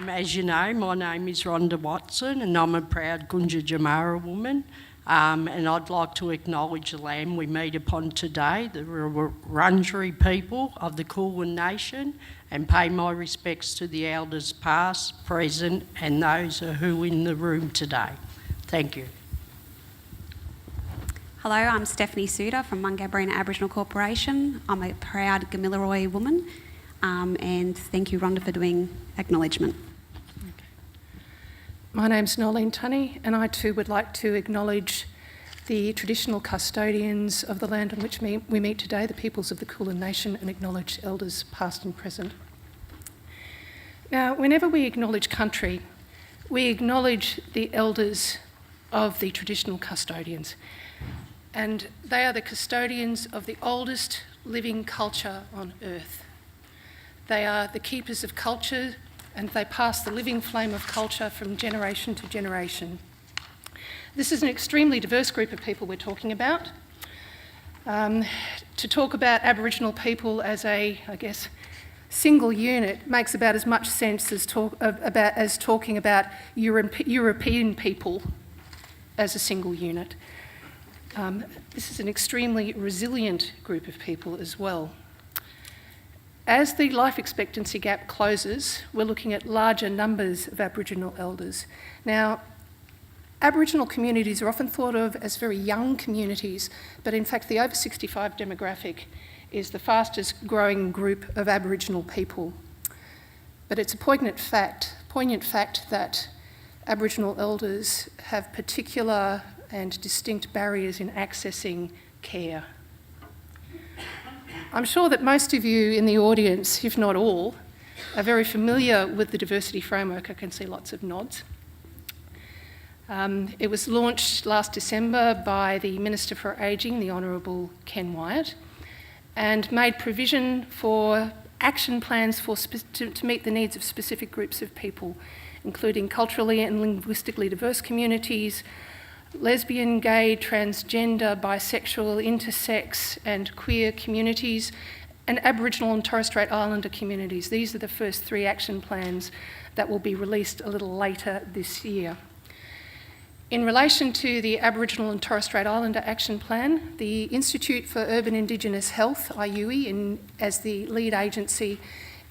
As you know, my name is Rhonda Watson and I'm a proud Gunja Jamara woman. And I'd like to acknowledge the land we meet upon today, the Wurundjeri people of the Kulin Nation, and pay my respects to the elders past, present and those who are in the room today. Thank you. Hello, I'm Stephanie Suter from Mungabrina Aboriginal Corporation. I'm a proud Gamilaroi woman, and thank you, Rhonda, for doing acknowledgement. My name's Noleen Tunny, and I too would like to acknowledge the traditional custodians of the land on which we meet today, the peoples of the Kulin Nation, and acknowledge elders past and present. Now, whenever we acknowledge country, we acknowledge the elders of the traditional custodians, and they are the custodians of the oldest living culture on earth. They are the keepers of culture, and they pass the living flame of culture from generation to generation. This is an extremely diverse group of people we're talking about. To talk about Aboriginal people as a, single unit makes about as much sense as talking about European people as a single unit. This is an extremely resilient group of people as well. As the life expectancy gap closes, we're looking at larger numbers of Aboriginal elders. Now, Aboriginal communities are often thought of as very young communities, but in fact the over 65 demographic is the fastest growing group of Aboriginal people. But it's a poignant fact that Aboriginal elders have particular and distinct barriers in accessing care. I'm sure that most of you in the audience, if not all, are very familiar with the diversity framework. I can see lots of nods. It was launched last December by the Minister for Ageing, the Honourable Ken Wyatt, and made provision for action plans to meet the needs of specific groups of people, including culturally and linguistically diverse communities, lesbian, gay, transgender, bisexual, intersex and queer communities, and Aboriginal and Torres Strait Islander communities. These are the first 3 action plans that will be released a little later this year. In relation to the Aboriginal and Torres Strait Islander Action Plan, the Institute for Urban Indigenous Health, IUI, as the lead agency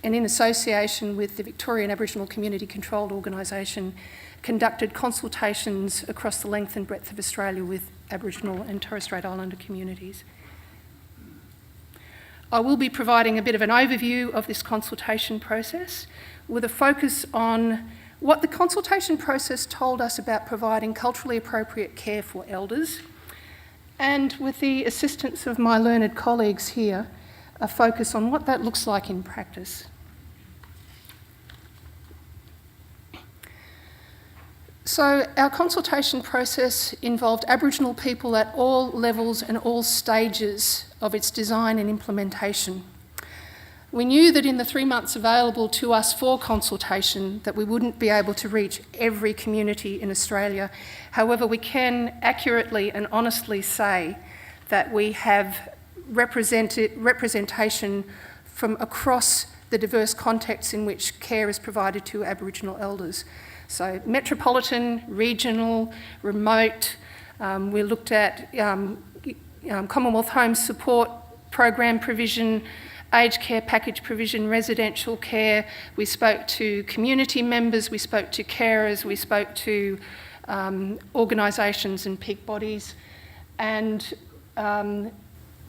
and in association with the Victorian Aboriginal Community Controlled Organisation, conducted consultations across the length and breadth of Australia with Aboriginal and Torres Strait Islander communities. I will be providing a bit of an overview of this consultation process with a focus on what the consultation process told us about providing culturally appropriate care for elders, and with the assistance of my learned colleagues here, a focus on what that looks like in practice. So our consultation process involved Aboriginal people at all levels and all stages of its design and implementation. We knew that in the 3 months available to us for consultation that we wouldn't be able to reach every community in Australia. However, we can accurately and honestly say that we have representation from across the diverse contexts in which care is provided to Aboriginal elders. So metropolitan, regional, remote. We looked at Commonwealth Home Support Program provision, aged care package provision, residential care. We spoke to community members, we spoke to carers, we spoke to organisations and peak bodies. And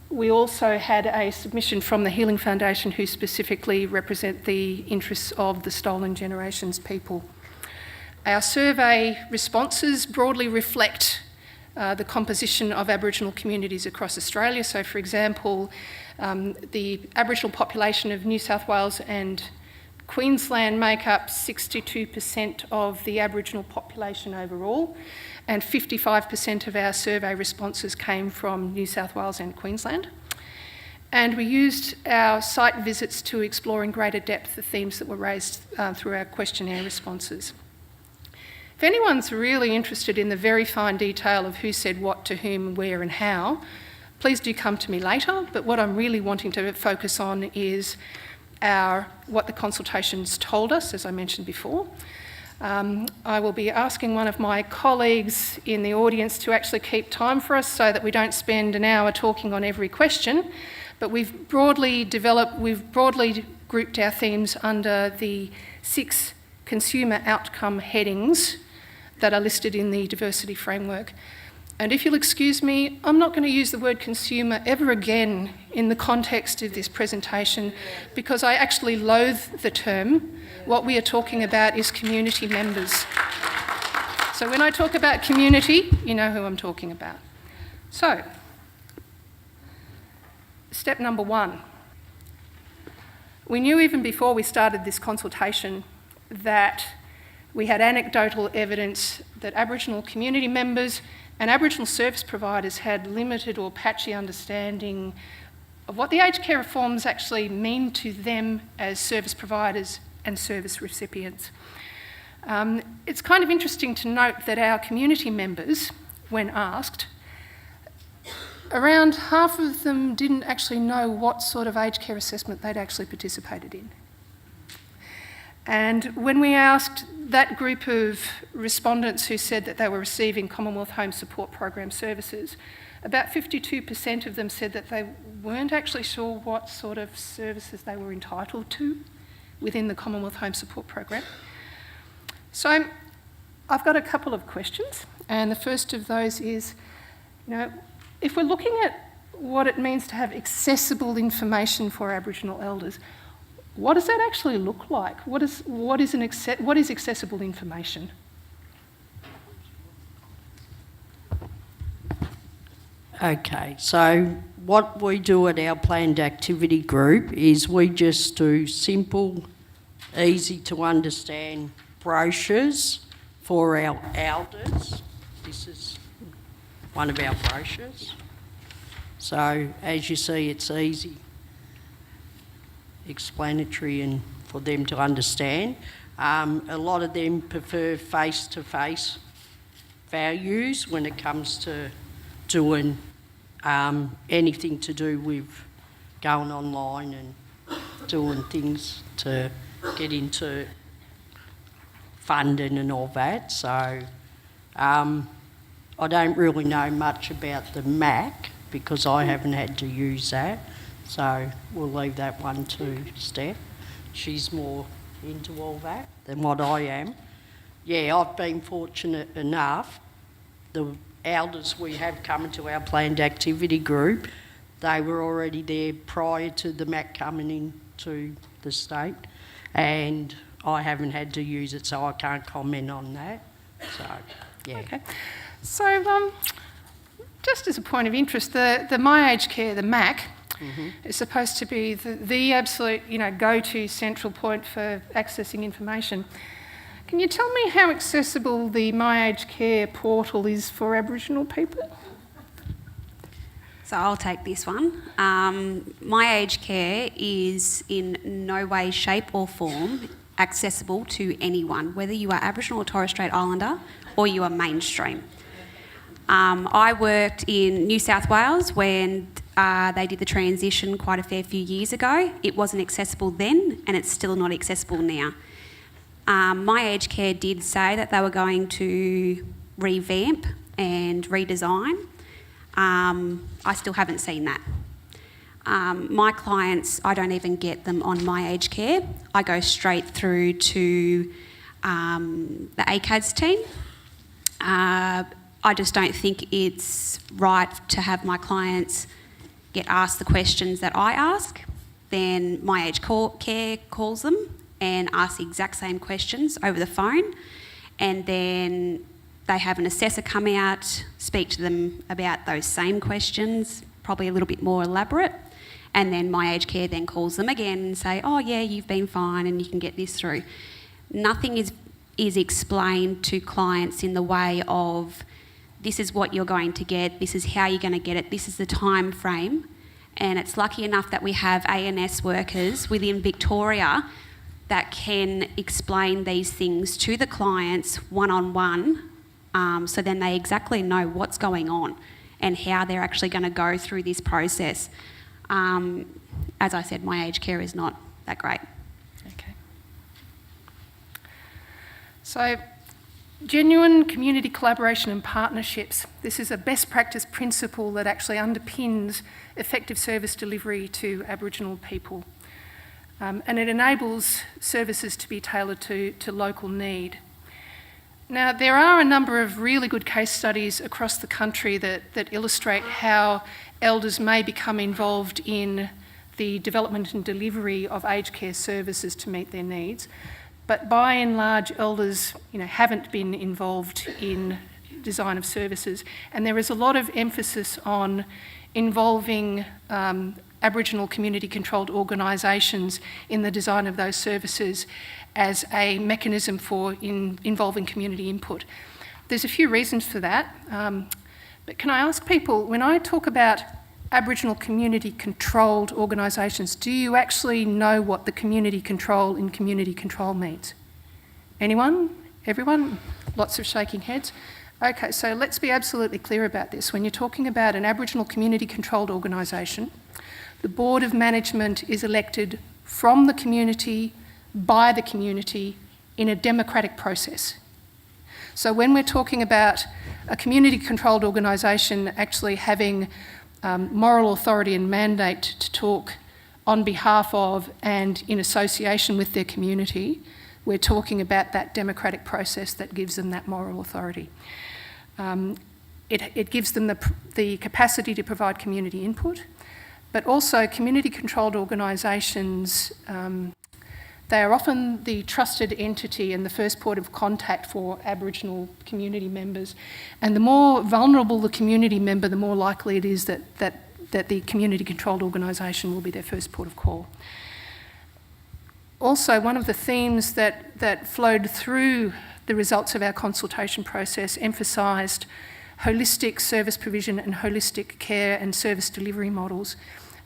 we also had a submission from the Healing Foundation, who specifically represent the interests of the Stolen Generations people. Our survey responses broadly reflect the composition of Aboriginal communities across Australia. So, for example, the Aboriginal population of New South Wales and Queensland make up 62% of the Aboriginal population overall, and 55% of our survey responses came from New South Wales and Queensland. And we used our site visits to explore in greater depth the themes that were raised through our questionnaire responses. If anyone's really interested in the very fine detail of who said what to whom, where and how, please do come to me later. But what I'm really wanting to focus on is what the consultations told us, as I mentioned before. I will be asking one of my colleagues in the audience to actually keep time for us so that we don't spend an hour talking on every question, but we've broadly grouped our themes under the 6 consumer outcome headings that are listed in the diversity framework. And if you'll excuse me, I'm not going to use the word consumer ever again in the context of this presentation because I actually loathe the term. What we are talking about is community members. So when I talk about community, you know who I'm talking about. So, step number 1. We knew even before we started this consultation that we had anecdotal evidence that Aboriginal community members and Aboriginal service providers had limited or patchy understanding of what the aged care reforms actually mean to them as service providers and service recipients. It's kind of interesting to note that our community members, when asked, around half of them didn't actually know what sort of aged care assessment they'd actually participated in. And when we asked that group of respondents who said that they were receiving Commonwealth Home Support Program services, about 52% of them said that they weren't actually sure what sort of services they were entitled to within the Commonwealth Home Support Program. So I've got a couple of questions, and the first of those is, if we're looking at what it means to have accessible information for Aboriginal elders, what does that actually look like? What is accessible information? Okay, so what we do at our planned activity group is we just do simple, easy to understand brochures for our elders. This is one of our brochures. So as you see, it's easy, explanatory and for them to understand. A lot of them prefer face-to-face values when it comes to doing anything to do with going online and doing things to get into funding and all that. So I don't really know much about the MAC because I haven't had to use that. So we'll leave that one to Steph. She's more into all that than what I am. Yeah, I've been fortunate enough. The elders we have coming to our planned activity group, they were already there prior to the MAC coming into the state, and I haven't had to use it, so I can't comment on that. So, yeah. Okay. So, just as a point of interest, the My Aged Care, the MAC, is supposed to be the absolute, go-to central point for accessing information. Can you tell me how accessible the My Aged Care portal is for Aboriginal people? So I'll take this one. My Aged Care is in no way, shape or form accessible to anyone, whether you are Aboriginal or Torres Strait Islander or you are mainstream. I worked in New South Wales when they did the transition quite a fair few years ago. It wasn't accessible then and it's still not accessible now. My Aged Care did say that they were going to revamp and redesign. I still haven't seen that. My clients, I don't even get them on My Aged Care. I go straight through to the ACADS team. I just don't think it's right to have my clients get asked the questions that I ask. Then My Aged Care calls them and asks the exact same questions over the phone, and then they have an assessor come out, speak to them about those same questions, probably a little bit more elaborate, and then My Aged Care then calls them again and say, oh yeah, you've been fine and you can get this through. Nothing is explained to clients in the way of, this is what you're going to get, this is how you're going to get it, this is the time frame. And it's lucky enough that we have ANS workers within Victoria that can explain these things to the clients one-on-one, so then they exactly know what's going on and how they're actually going to go through this process. As I said, My Aged Care is not that great. Okay. So, genuine community collaboration and partnerships. This is a best practice principle that actually underpins effective service delivery to Aboriginal people. And it enables services to be tailored to local need. Now, there are a number of really good case studies across the country that illustrate how elders may become involved in the development and delivery of aged care services to meet their needs. But by and large, elders haven't been involved in design of services, and there is a lot of emphasis on involving Aboriginal community-controlled organisations in the design of those services as a mechanism for involving community input. There's a few reasons for that, but can I ask people, when I talk about Aboriginal community-controlled organisations, do you actually know what the community control in community control means? Anyone? Everyone? Lots of shaking heads. Okay, so let's be absolutely clear about this. When you're talking about an Aboriginal community-controlled organisation, the Board of Management is elected from the community, by the community, in a democratic process. So when we're talking about a community-controlled organisation actually having moral authority and mandate to talk on behalf of and in association with their community, we're talking about that democratic process that gives them that moral authority. It gives them the capacity to provide community input, but also community-controlled organisations, they are often the trusted entity and the first port of contact for Aboriginal community members. And the more vulnerable the community member, the more likely it is that the community-controlled organisation will be their first port of call. Also, one of the themes that flowed through the results of our consultation process emphasised holistic service provision and holistic care and service delivery models.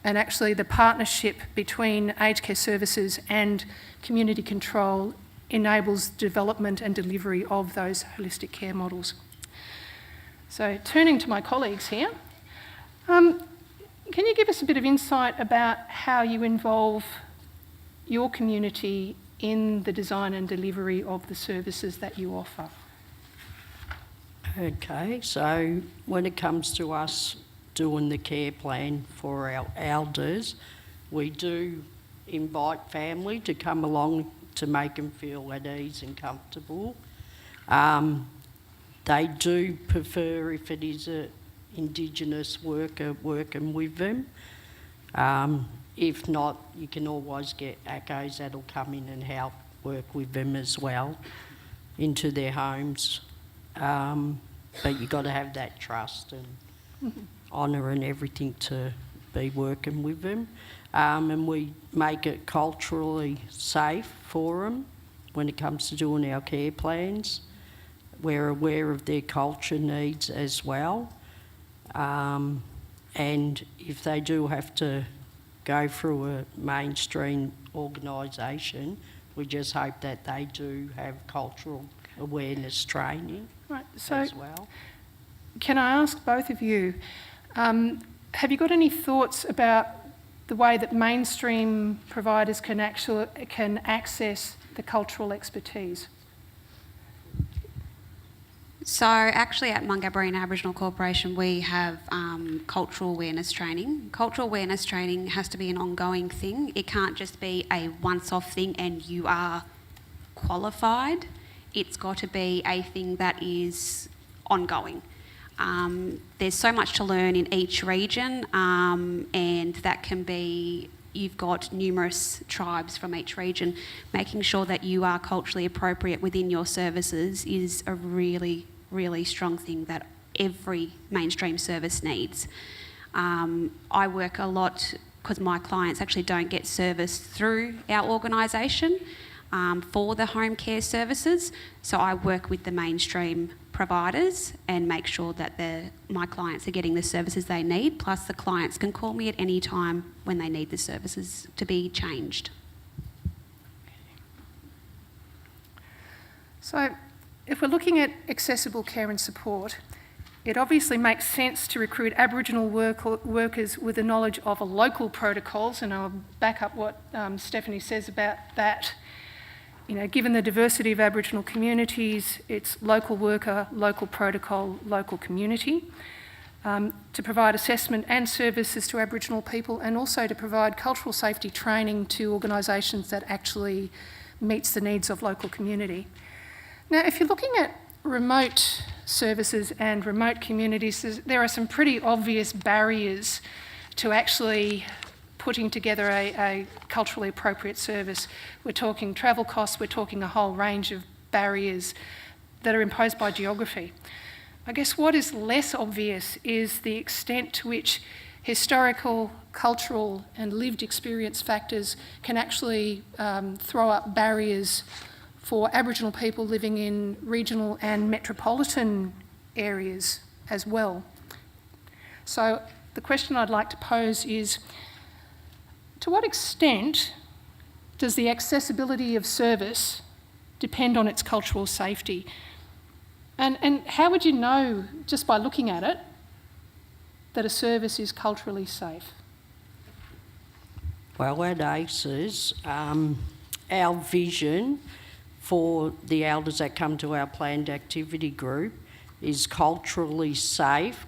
And actually the partnership between aged care services and community control enables development and delivery of those holistic care models. So turning to my colleagues here, can you give us a bit of insight about how you involve your community in the design and delivery of the services that you offer? Okay, so when it comes to us doing the care plan for our elders, we do invite family to come along to make them feel at ease and comfortable. They do prefer, if it is an Indigenous worker, working with them. If not, you can always get ACOs that'll come in and help work with them as well into their homes. But you've got to have that trust and honour and everything to be working with them. And we make it culturally safe for them when it comes to doing our care plans. We're aware of their culture needs as well. And if they do have to go through a mainstream organisation, we just hope that they do have cultural awareness training as well. Can I ask both of you, have you got any thoughts about the way that mainstream providers can access the cultural expertise? So actually at Mungabari and Aboriginal Corporation we have cultural awareness training. Cultural awareness training has to be an ongoing thing. It can't just be a once-off thing and you are qualified. It's got to be a thing that is ongoing. There's so much to learn in each region, and that can be, you've got numerous tribes from each region. Making sure that you are culturally appropriate within your services is a really, really strong thing that every mainstream service needs. I work a lot because my clients actually don't get service through our organisation for the home care services, so I work with the mainstream providers and make sure that my clients are getting the services they need, plus the clients can call me at any time when they need the services to be changed. So if we're looking at accessible care and support, It obviously makes sense to recruit Aboriginal workers with a knowledge of local protocols, and I'll back up what Stephanie says about that. You know, given the diversity of Aboriginal communities, it's local worker, local protocol, local community, to provide assessment and services to Aboriginal people, and also to provide cultural safety training to organisations that actually meets the needs of local community. Now, if you're looking at remote services and remote communities, there are some pretty obvious barriers to actually putting together a culturally appropriate service. We're talking travel costs, we're talking a whole range of barriers that are imposed by geography. I guess what is less obvious is the extent to which historical, cultural and lived experience factors can actually throw up barriers for Aboriginal people living in regional and metropolitan areas as well. So the question I'd like to pose is, to what extent does the accessibility of service depend on its cultural safety? And how would you know, just by looking at it, that a service is culturally safe? Well, at ACES, our vision for the elders that come to our planned activity group is culturally safe.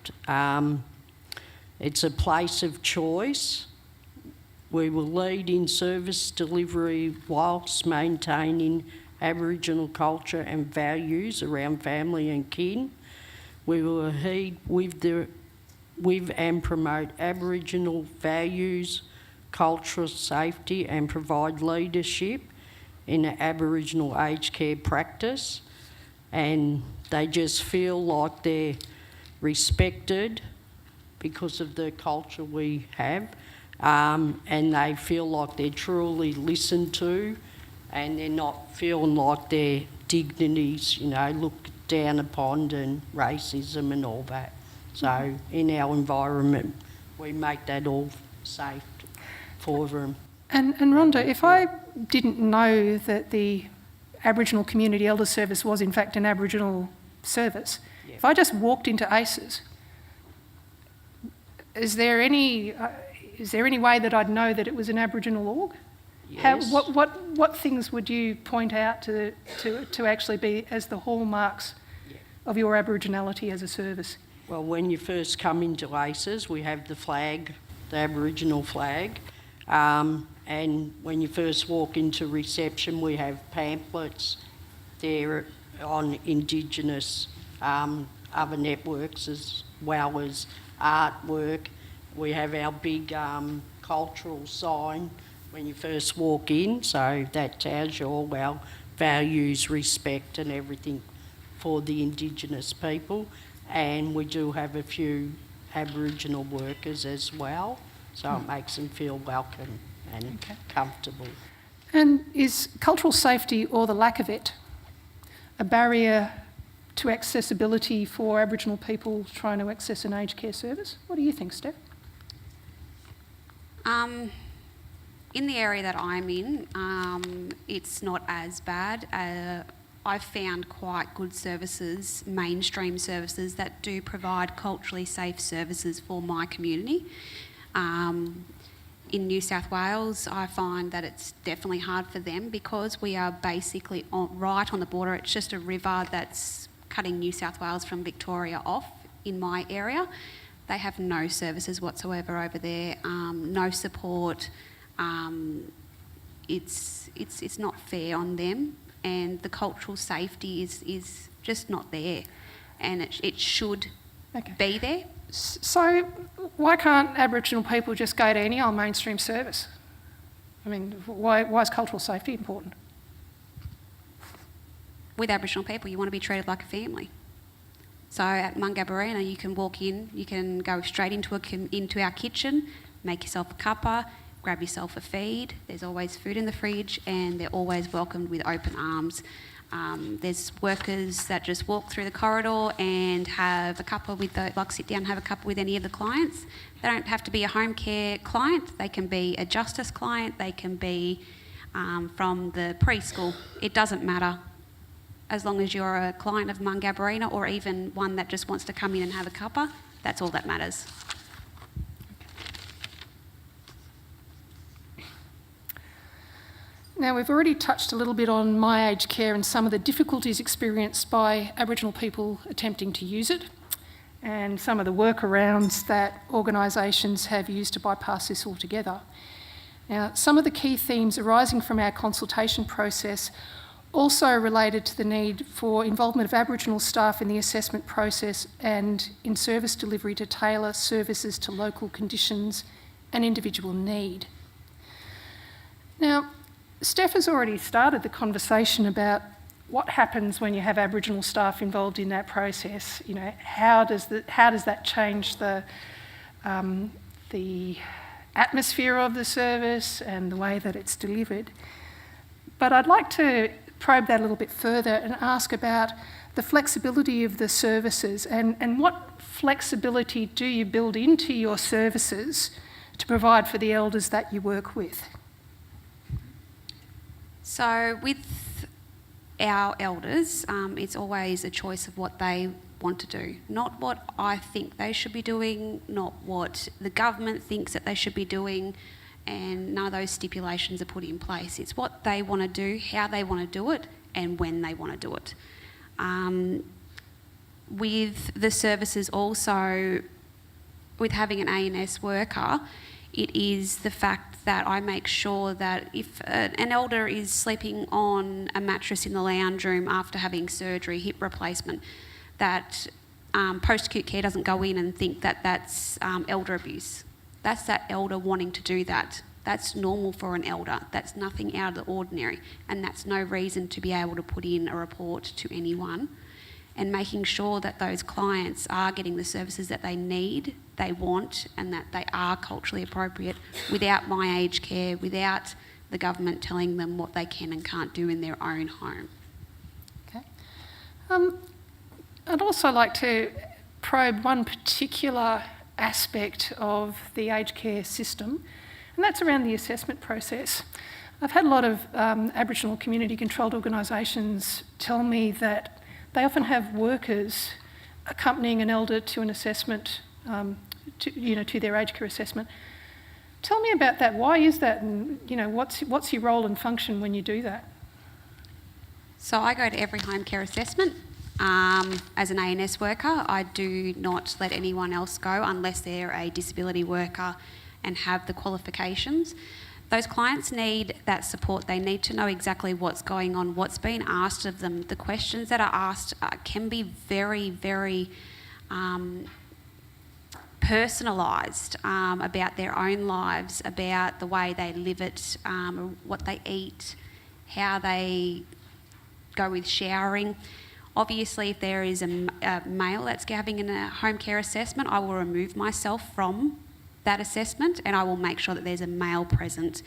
It's a place of choice. We will lead in service delivery whilst maintaining Aboriginal culture and values around family and kin. We will heed with and promote Aboriginal values, cultural safety, and provide leadership in Aboriginal aged care practice, and they just feel like they're respected because of the culture we have, and they feel like they're truly listened to, and they're not feeling like their dignities, you know, looked down upon, and racism and all that. So in our environment, we make that all safe for them. And Rhonda, if I didn't know that the Aboriginal Community Elder Service was in fact an Aboriginal service, if I just walked into ACES, is there any way that I'd know that it was an Aboriginal org? Yes. What things would you point out to actually be as the hallmarks of your Aboriginality as a service? Well, when you first come into ACES, we have the flag, the Aboriginal flag. And when you first walk into reception, we have pamphlets there on Indigenous other networks as well as artwork. We have our big cultural sign when you first walk in, so that tells you all our values, respect and everything for the Indigenous people. And we do have a few Aboriginal workers as well, so it makes them feel welcome and comfortable. And is cultural safety, or the lack of it, a barrier to accessibility for Aboriginal people trying to access an aged care service? What do you think, Steph? In the area that I'm in, it's not as bad. I've found quite good services, mainstream services, that do provide culturally safe services for my community. In New South Wales, I find that it's definitely hard for them because we are basically right on the border. It's just a river that's cutting New South Wales from Victoria off in my area. They have no services whatsoever over there, no support. It's not fair on them, and the cultural safety is just not there, and it should be there. So why can't Aboriginal people just go to any old mainstream service? I mean, why is cultural safety important? With Aboriginal people, you want to be treated like a family. So at Mungabarina, you can walk in, you can go straight into our kitchen, make yourself a cuppa, grab yourself a feed. There's always food in the fridge, and they're always welcomed with open arms. There's workers that just walk through the corridor and have a cuppa sit down and have a cuppa with any of the clients. They don't have to be a home care client. They can be a justice client. They can be from the preschool. It doesn't matter. as long as you're a client of Mungabarina or even one that just wants to come in and have a cuppa, that's all that matters. Now, we've already touched a little bit on my aged care and some of the difficulties experienced by Aboriginal people attempting to use it, and some of the workarounds that organisations have used to bypass this altogether. Now, some of the key themes arising from our consultation process also related to the need for involvement of Aboriginal staff in the assessment process and in service delivery to tailor services to local conditions and individual need. Now, Steph has already started the conversation about what happens when you have Aboriginal staff involved in that process. You know, how does that change the atmosphere of the service and the way that it's delivered? But I'd like to probe that a little bit further and ask about the flexibility of the services and what flexibility do you build into your services to provide for the elders that you work with? So with our elders, it's always a choice of what they want to do, not what I think they should be doing, not what the government thinks that they should be doing, and none of those stipulations are put in place. It's what they want to do, how they want to do it, and when they want to do it. With the services also, with having an ANS worker, it is the fact that I make sure that if an elder is sleeping on a mattress in the lounge room after having surgery, hip replacement, that post-acute care doesn't go in and think that that's elder abuse. That's that elder wanting to do that. That's normal for an elder. That's nothing out of the ordinary. And that's no reason to be able to put in a report to anyone. And making sure that those clients are getting the services that they need, they want, and that they are culturally appropriate without my aged care, without the government telling them what they can and can't do in their own home. Okay. I'd also like to probe one particular aspect of the aged care system, and that's around the assessment process. I've had a lot of Aboriginal community-controlled organisations tell me that they often have workers accompanying an elder to an assessment, to their aged care assessment. Tell me about that. Why is that, and what's your role and function when you do that? So I go to every home care assessment. As an ANS worker, I do not let anyone else go unless they're a disability worker and have the qualifications. Those clients need that support. They need to know exactly what's going on, what's being asked of them. The questions that are asked can be very, very personalised about their own lives, about the way they live it, what they eat, how they go with showering. Obviously, if there is a male that's having a home care assessment, I will remove myself from that assessment and I will make sure that there's a male present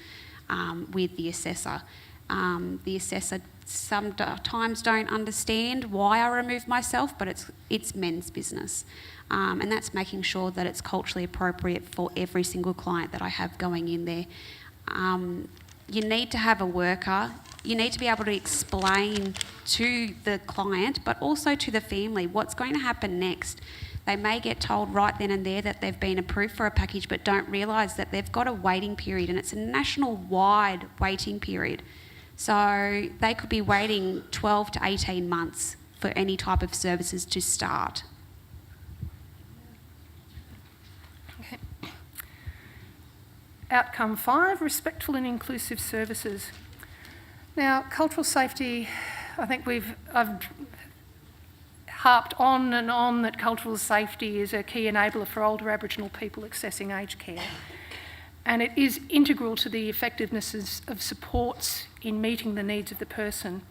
with the assessor. The assessor sometimes don't understand why I remove myself, but it's men's business. And that's making sure that it's culturally appropriate for every single client that I have going in there. You need to have a worker. You need to be able to explain to the client, but also to the family, what's going to happen next. They may get told right then and there that they've been approved for a package, but don't realise that they've got a waiting period, and it's a national-wide waiting period. So they could be waiting 12 to 18 months for any type of services to start. Okay. Outcome 5, respectful and inclusive services. Now, cultural safety, I think I've harped on and on that cultural safety is a key enabler for older Aboriginal people accessing aged care. And it is integral to the effectiveness of supports in meeting the needs of the person.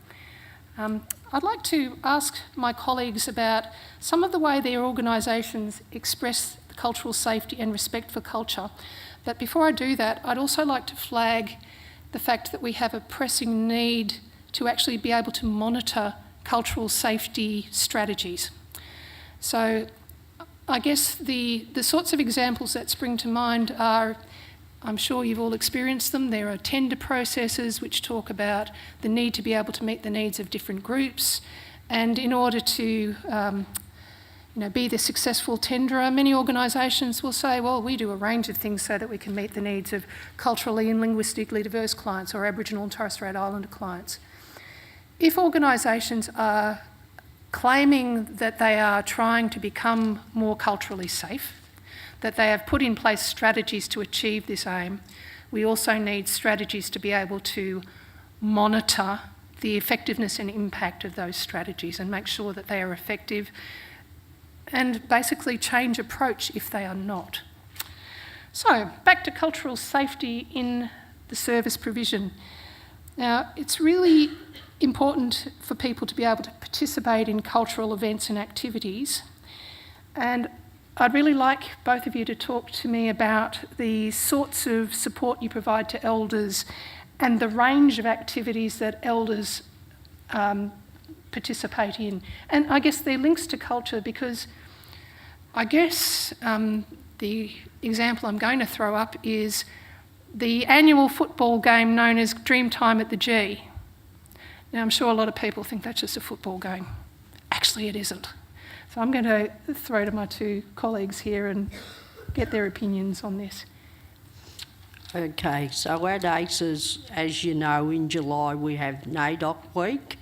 I'd like to ask my colleagues about some of the way their organisations express cultural safety and respect for culture. But before I do that, I'd also like to flag the fact that we have a pressing need to actually be able to monitor cultural safety strategies. So I guess the sorts of examples that spring to mind are I'm sure you've all experienced them. There are tender processes which talk about the need to be able to meet the needs of different groups. And in order to be the successful tenderer, many organisations will say, well, we do a range of things so that we can meet the needs of culturally and linguistically diverse clients or Aboriginal and Torres Strait Islander clients. If organisations are claiming that they are trying to become more culturally safe, that they have put in place strategies to achieve this aim, we also need strategies to be able to monitor the effectiveness and impact of those strategies and make sure that they are effective and basically change approach if they are not. So, back to cultural safety in the service provision. Now, it's really important for people to be able to participate in cultural events and activities, and I'd really like both of you to talk to me about the sorts of support you provide to elders and the range of activities that elders participate in. And I guess they're links to culture because I guess the example I'm going to throw up is the annual football game known as Dreamtime at the G. Now, I'm sure a lot of people think that's just a football game. Actually, it isn't. So I'm going to throw to my two colleagues here and get their opinions on this. Okay, so at ACES, as you know, in July we have NAIDOC week,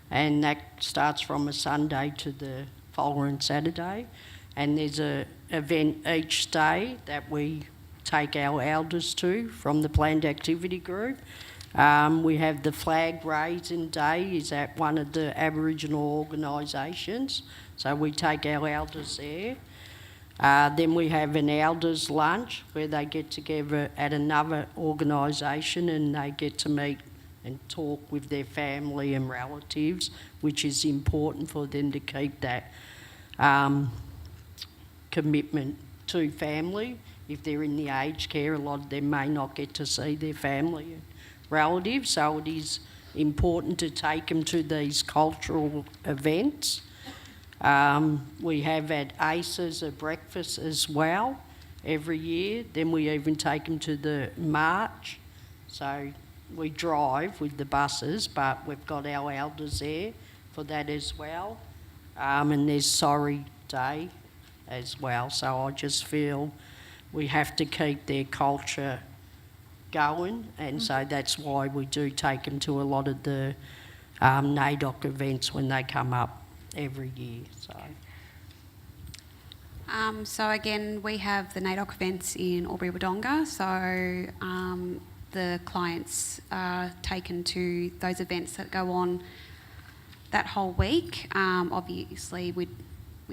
and that starts from a Sunday to the following Saturday, and there's an event each day that we take our elders to from the planned activity group. We have the flag raising day is at one of the Aboriginal organisations, so we take our elders there. Then we have an elders lunch where they get together at another organisation and they get to meet and talk with their family and relatives, which is important for them to keep that commitment to family. If they're in the aged care, a lot of them may not get to see their family and relatives, so it is important to take them to these cultural events. We have at ACES a breakfast as well every year. Then we even take them to the march. So we drive with the buses, but we've got our elders there for that as well. And there's Sorry Day as well. So I just feel we have to keep their culture going, and so that's why we do take them to a lot of the NAIDOC events when they come up every year. So again, we have the NAIDOC events in Albury Wodonga, so the clients are taken to those events that go on that whole week. Obviously, we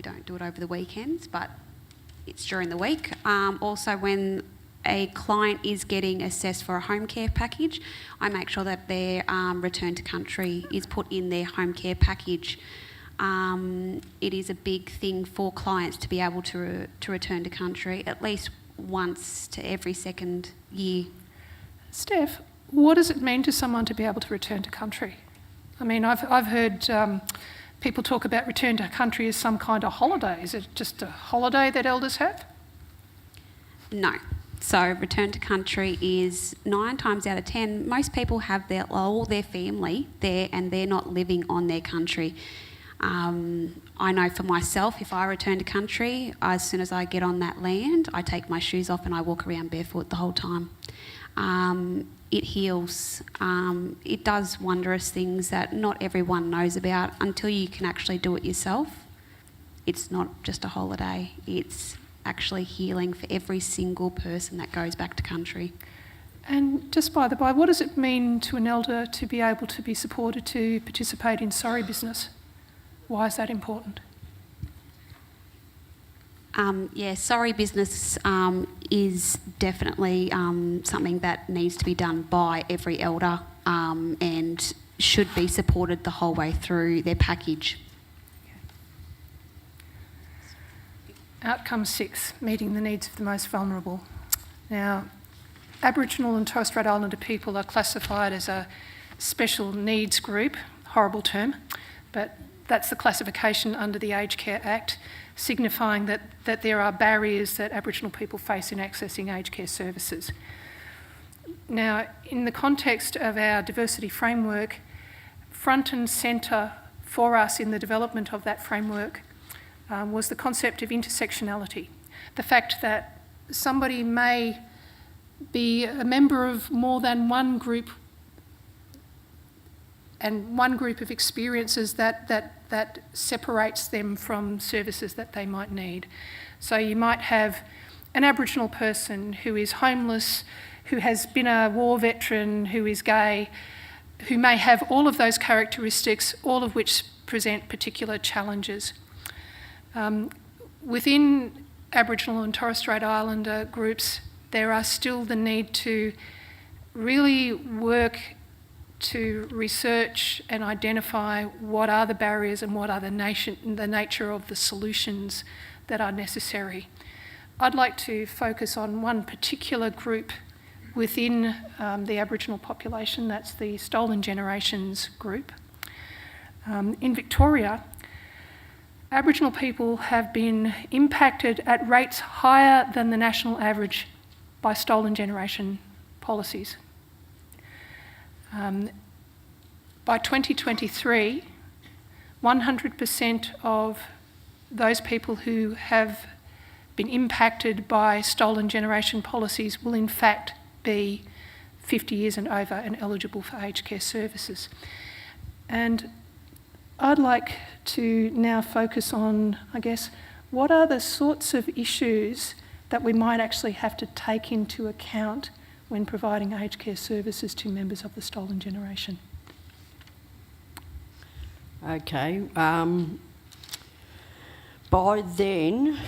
don't do it over the weekends, but it's during the week. Also, when a client is getting assessed for a home care package, I make sure that their return to country is put in their home care package. It is a big thing for clients to be able to return to country at least once to every second year. Steph, what does it mean to someone to be able to return to country? I mean, I've heard people talk about return to country as some kind of holiday. Is it just a holiday that elders have? No. So return to country is 9 times out of 10, most people have all their family there and they're not living on their country. I know for myself, if I return to country, as soon as I get on that land, I take my shoes off and I walk around barefoot the whole time. It heals. It does wondrous things that not everyone knows about until you can actually do it yourself. It's not just a holiday. It's actually healing for every single person that goes back to country. And just by the by, what does it mean to an elder to be able to be supported to participate in sorry business? Why is that important? Sorry business is definitely something that needs to be done by every elder and should be supported the whole way through their package. Outcome 6, meeting the needs of the most vulnerable. Now, Aboriginal and Torres Strait Islander people are classified as a special needs group, horrible term, but that's the classification under the Aged Care Act, signifying that there are barriers that Aboriginal people face in accessing aged care services. Now, in the context of our diversity framework, front and centre for us in the development of that framework was the concept of intersectionality. The fact that somebody may be a member of more than one group and one group of experiences that separates them from services that they might need. So you might have an Aboriginal person who is homeless, who has been a war veteran, who is gay, who may have all of those characteristics, all of which present particular challenges. Within Aboriginal and Torres Strait Islander groups, there are still the need to really work to research and identify what are the barriers and what are the nature of the solutions that are necessary. I'd like to focus on one particular group within the Aboriginal population, that's the Stolen Generations group. In Victoria, Aboriginal people have been impacted at rates higher than the national average by stolen generation policies. By 2023, 100% of those people who have been impacted by stolen generation policies will in fact be 50 years and over and eligible for aged care services. And I'd like to now focus on, I guess, what are the sorts of issues that we might actually have to take into account when providing aged care services to members of the stolen generation. Okay. By then,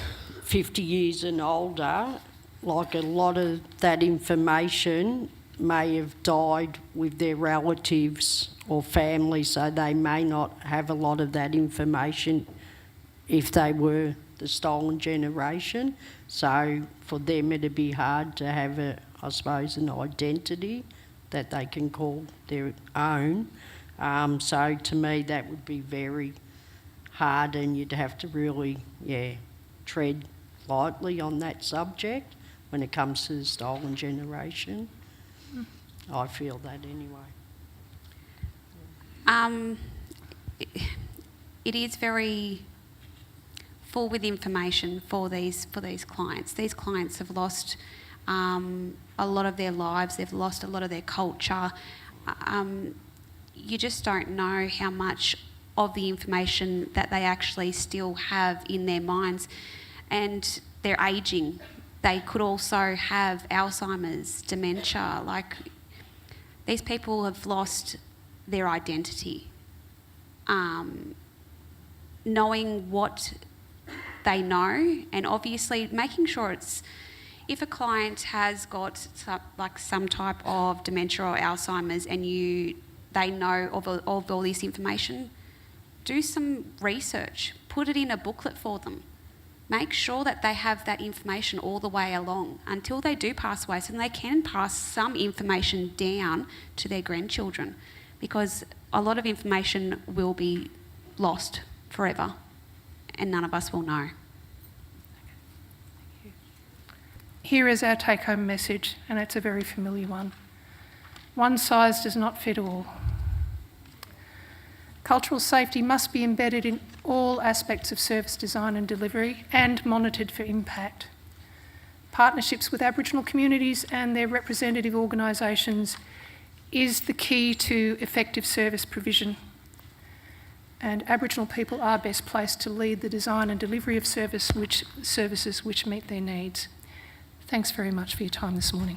50 years and older, like a lot of that information may have died with their relatives or family, so they may not have a lot of that information if they were the stolen generation. So for them it'd be hard to have, I suppose, an identity that they can call their own. So to me that would be very hard, and you'd have to really, tread lightly on that subject when it comes to the stolen generation. I feel that anyway. It is very full with information for these clients. These clients have lost a lot of their lives. They've lost a lot of their culture. You just don't know how much of the information that they actually still have in their minds, and they're ageing. They could also have Alzheimer's, dementia. Like, these people have lost their identity. Knowing what they know, and obviously making sure it's, if a client has got some type of dementia or Alzheimer's and they know of all this information, do some research, put it in a booklet for them. Make sure that they have that information all the way along until they do pass away, so they can pass some information down to their grandchildren, because a lot of information will be lost forever and none of us will know. Here is our take-home message, and it's a very familiar one. One size does not fit all. Cultural safety must be embedded in all aspects of service design and delivery and monitored for impact. Partnerships with Aboriginal communities and their representative organisations is the key to effective service provision. And Aboriginal people are best placed to lead the design and delivery of services which meet their needs. Thanks very much for your time this morning.